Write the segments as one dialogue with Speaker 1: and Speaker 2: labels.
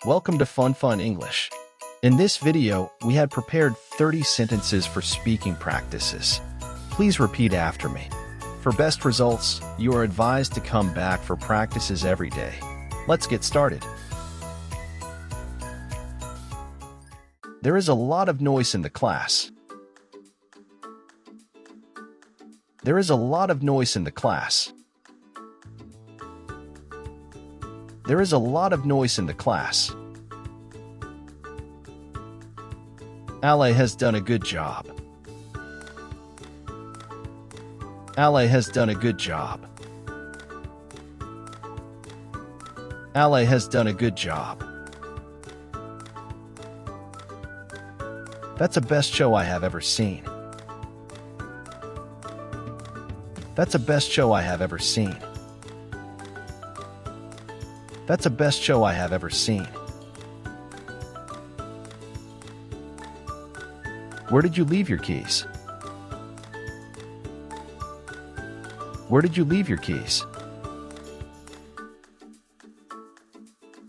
Speaker 1: Welcome to Fun English. In this video, we had prepared 30 sentences for speaking practices. Please repeat after me. For best results, you are advised to come back for practices every day. Let's get started. There is a lot of noise in the class. There is a lot of noise in the class. There is a lot of noise in the class. Ale has done a good job. Ale has done a good job. Ale has done a good job. That's the best show I have ever seen. That's the best show I have ever seen. That's the best show I have ever seen. Where did you leave your keys? Where did you leave your keys?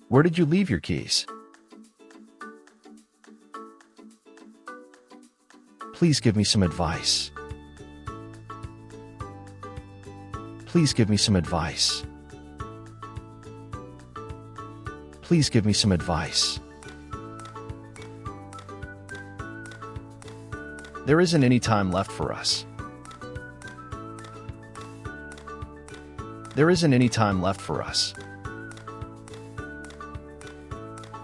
Speaker 1: Where did you leave your keys? Please give me some advice. Please give me some advice. Please give me some advice. There isn't any time left for us. There isn't any time left for us.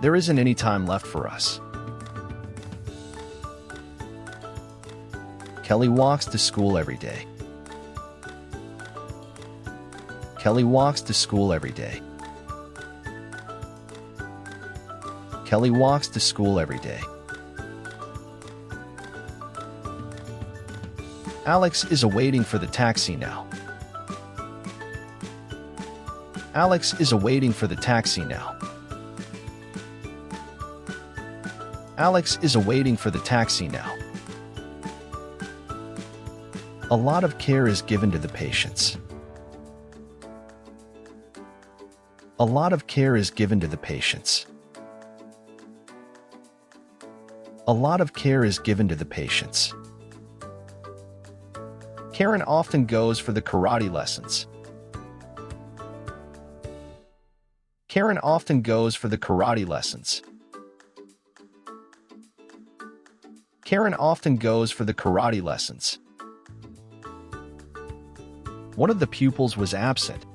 Speaker 1: There isn't any time left for us. Kelly walks to school every day. Kelly walks to school every day. Kelly walks to school every day. Alex is awaiting for the taxi now. Alex is awaiting for the taxi now. Alex is awaiting for the taxi now. A lot of care is given to the patients. A lot of care is given to the patients. A lot of care is given to the patients. Karen often goes for the karate lessons. Karen often goes for the karate lessons. Karen often goes for the karate lessons. One of the pupils was absent.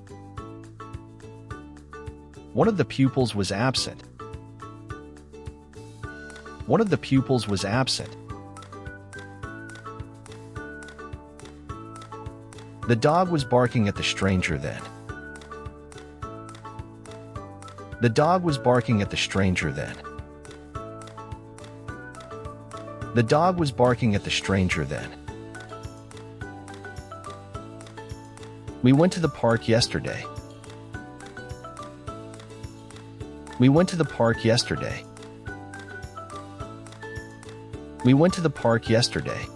Speaker 1: One of the pupils was absent. One of the pupils was absent. The dog was barking at the stranger then. The dog was barking at the stranger then. The dog was barking at the stranger then. We went to the park yesterday. We went to the park yesterday. We went to the park yesterday.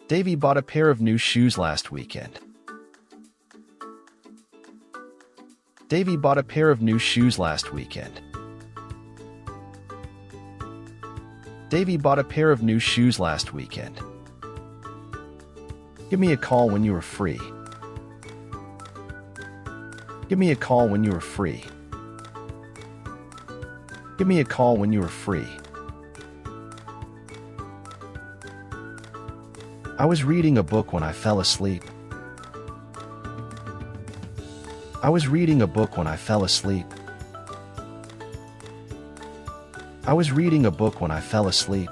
Speaker 1: Davy bought a pair of new shoes last weekend. Davy bought a pair of new shoes last weekend. Davy bought a pair of new shoes last weekend. Give me a call when you are free. Give me a call when you are free. Give me a call when you are free. I was reading a book when I fell asleep. I was reading a book when I fell asleep. I was reading a book when I fell asleep.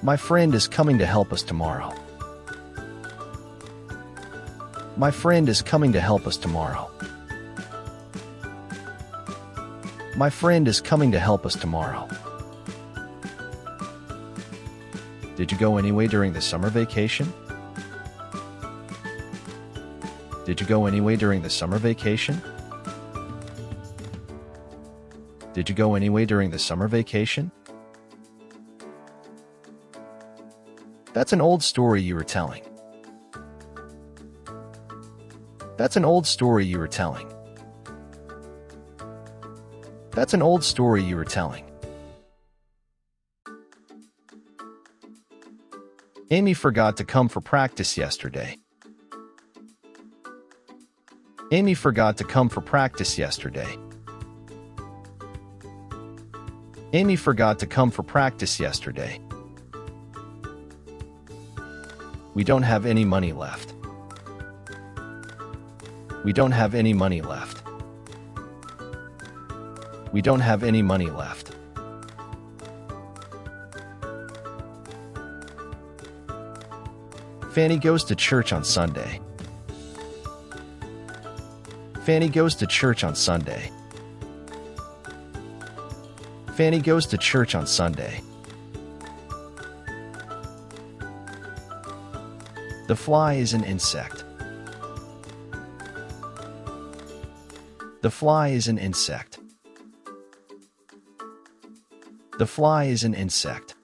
Speaker 1: My friend is coming to help us tomorrow. My friend is coming to help us tomorrow. My friend is coming to help us tomorrow. Did you go anyway during the summer vacation? Did you go anyway during the summer vacation? Did you go anyway during the summer vacation? That's an old story you were telling. That's an old story you were telling. That's an old story you were telling. Amy forgot to come for practice yesterday. Amy forgot to come for practice yesterday. Amy forgot to come for practice yesterday. We don't have any money left. We don't have any money left. We don't have any money left. Fanny goes to church on Sunday. Fanny goes to church on Sunday. Fanny goes to church on Sunday. The fly is an insect. The fly is an insect. The fly is an insect.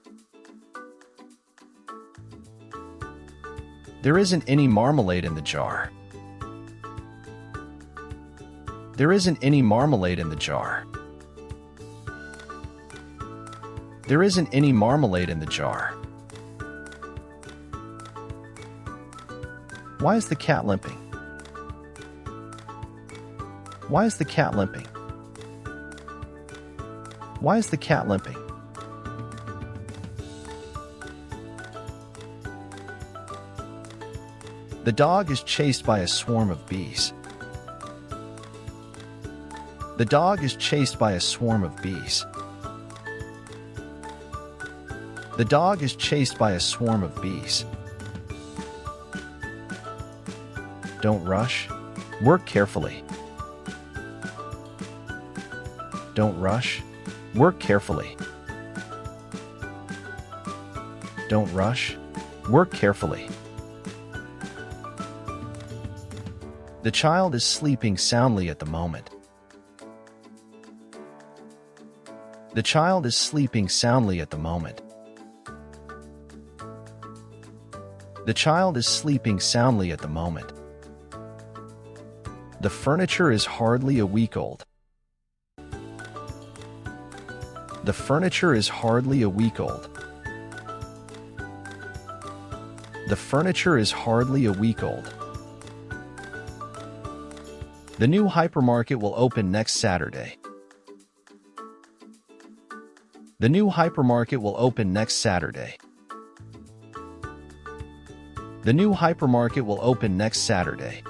Speaker 1: There isn't any marmalade in the jar. There isn't any marmalade in the jar. There isn't any marmalade in the jar. Why is the cat limping? Why is the cat limping? Why is the cat limping? The dog is chased by a swarm of bees. The dog is chased by a swarm of bees. The dog is chased by a swarm of bees. Don't rush. Work carefully. Don't rush. Work carefully. Don't rush. Work carefully. The child is sleeping soundly at the moment. The child is sleeping soundly at the moment. The child is sleeping soundly at the moment. The furniture is hardly a week old. The furniture is hardly a week old. The furniture is hardly a week old. The new hypermarket will open next Saturday. The new hypermarket will open next Saturday. The new hypermarket will open next Saturday.